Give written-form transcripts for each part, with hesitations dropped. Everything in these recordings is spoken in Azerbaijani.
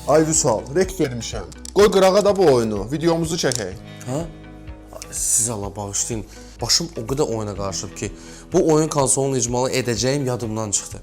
Ay Vüsal, rek vermişəm. Qoy qırağa da bu oyunu, videomuzu çəkək. Hə? Siz Allah bağışlayın. Başım o qədər oyuna qarışıb ki, bu oyun konsolunu icmalı edəcəyim yadımdan çıxdı.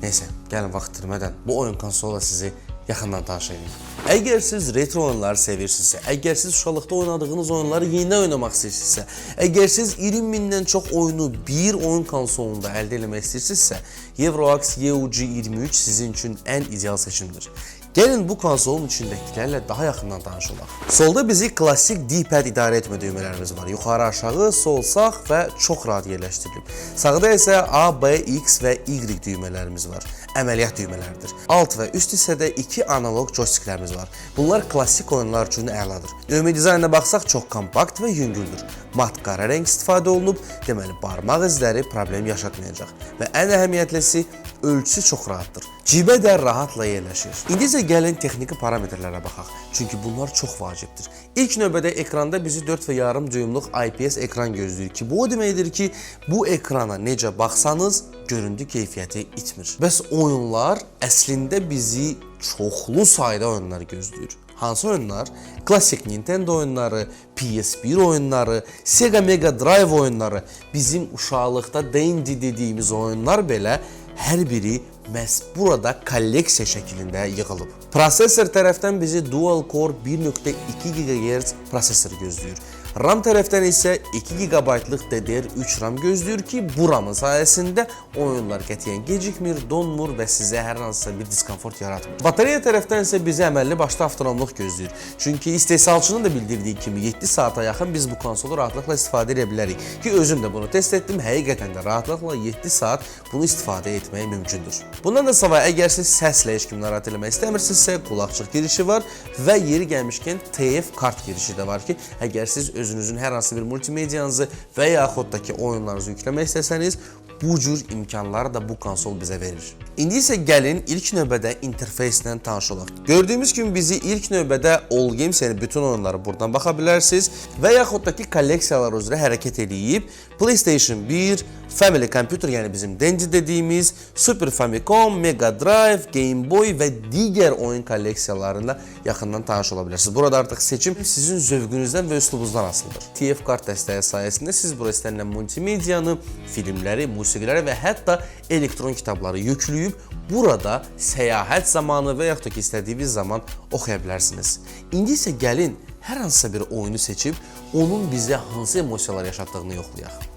Neysə, gəlin vaxt itirmədən bu oyun konsoluyla sizi yaxından tanış edeyim. Əgər siz retro oyunları sevirsinizsə, əgər siz uşaqlıqda oynadığınız oyunları yenidən oynamaq istəyirsinizsə, əgər siz 20 mindən çox oyunu bir oyun konsolunda əldə etmək istəyirsinizsə, Euroax EUG23 sizin üçün ən ideal seçimdir. Gəlin bu konsolun içindəkilərlə daha yaxından tanış olaq. Solda bizi klassik D-pad idarə etmə düymələrimiz var. Yuxarı aşağı, sol sağ və çox rahat yerləşdirilib. Sağda isə A, B, X və Y düymələrimiz var. Əməliyyat düymələridir. Alt və üst hissədə 2 analog joysticklərimiz var. Bunlar klassik oyunlar üçün əladır. Ümumi dizaynına baxsaq çox kompakt və yüngüldür. Mat qara rəng istifadə olunub, deməli barmaq izləri problem yaşatmayacaq. Və ən əhəmiyyətlisi ölçüsü çox rahatdır. Cibə də rahatla yerləşir. İndi isə gəlin texniki parametrlərə baxaq. Çünki bunlar çox vacibdir. İlk növbədə ekranda bizi 4,5 düymlük IPS ekran gözləyir ki, bu o deməkdir ki, bu ekrana necə baxsanız görüntü keyfiyyəti itmir. Bəs oyunlar əslində bizi çoxlu sayda oyunlar gözləyir. Hansı oyunlar? Klassik Nintendo oyunları, PS1 oyunları, Sega Mega Drive oyunları, bizim uşaqlıqda Dendy dediyimiz oyunlar belə hər biri məhz burada kolleksiya şəklində yığılıb. Prosesor tərəfdən bizi Dual Core 1.2 GHz prosesor gözləyir. RAM tərəfdən isə 2 GB-lıq DDR3 RAM gözləyir ki, bu RAMın sayəsində oyunlar qətiyyən gecikmir, donmur və sizə hər hansısa bir diskomfort yaratmır. Batareya tərəfdən isə bizi əməlli başda avtonomluq gözləyir. Çünki istehsalçının da bildirdiyi kimi 7 saata yaxın biz bu konsolu rahatlıqla istifadə edə bilərik. Ki özüm də bunu test etdim, həqiqətən də rahatlıqla 7 saat bunu istifadə etmək mümkündür. Bundan da savayı əgər siz səslə heç kimi narahat eləmək istəmirsinizsə, qulaqçıq girişi var və yeri gəlmişkən TF kart girişi də var ki, əgər siz özünüzün hər hansı bir multimediyanızı və yaxud da ki oyunlarınızı yükləmək istəsəniz, bu cür imkanları da bu konsol bizə verir. İndi isə gəlin ilk növbədə interfeyslə tanış olaq. Gördüyümüz kimi bizi ilk növbədə All Games, yəni bütün oyunları buradan baxa bilərsiniz və yaxud da ki kolleksiyalar üzrə hərəkət edib PlayStation 1, Family Computer, yəni bizim Dendy dediyimiz, Super Famicom, Mega Drive, Game Boy və digər oyun kolleksiyalarıyla yaxından tanış ola bilərsiniz. Burada artıq seçim sizin zövqünüzdən və üslubunuzdan asılıdır. TF kart dəstəyi sayəsində siz bura istənilən multimediyanı, filmləri, musiqiləri və hətta elektron kitabları yükləyib burada səyahət zamanı və yaxud da ki istədiyiniz zaman oxuya bilərsiniz. İndi isə gəlin hər hansısa bir oyunu seçib onun bizə hansı emosiyalar yaşatdığını yoxlayaq.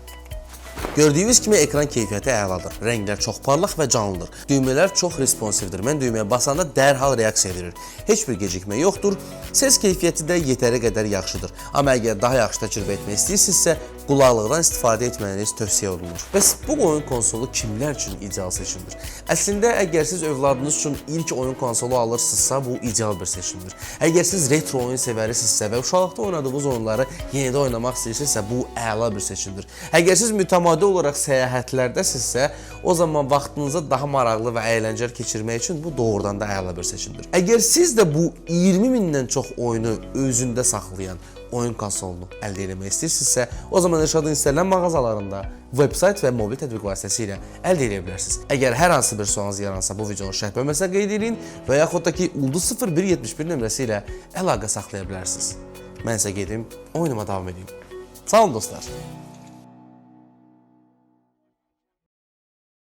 Gördüyünüz kimi ekran keyfiyyəti əladır. Rənglər çox parlaq və canlıdır. Düymələr çox responsivdir. Mən düyməyə basanda dərhal reaksiya verir. Heç bir gecikmə yoxdur. Ses keyfiyyəti də yetəri qədər yaxşıdır. Amma əgər daha yaxşı təcrübə etmək istəyirsinizsə, qulaqlıqdan istifadə etməyiniz tövsiyə olunur. Bəs bu oyun konsolu kimlər üçün ideal seçimdir? Əslində, əgər siz övladınız üçün ilk oyun konsolu alırsınızsa, bu ideal bir seçimdir. Əgər siz retro oyun sevərisinizsə və uşaqlıqda oynadığınız oyunları yenidə oynamaq istəyirsinizsə, bu əla bir seçimdir. Əgər siz mütəmadi olaraq səyahətlərdəsinizsə, o zaman vaxtınızı daha maraqlı və əyləncəli keçirmək üçün bu doğrudan da əla bir seçimdir. Əgər siz də bu 20 mindən çox oyunu özündə saxlayan oyun konsolunu əldə etmək istəyirsinizsə, o zaman Elşadın istənilən mağazalarında veb-sayt və mobil tətbiq vasitəsilə əldə edə bilərsiniz. Əgər hər hansı bir sualınız yaransa, bu videonun şərh bölməsində qeyd edin və yaxud da ki +0171 nömrəsi ilə əlaqə saxlaya bilərsiniz. Mən isə gedim, oyunuma davam edeyim. Sağ olun dostlar.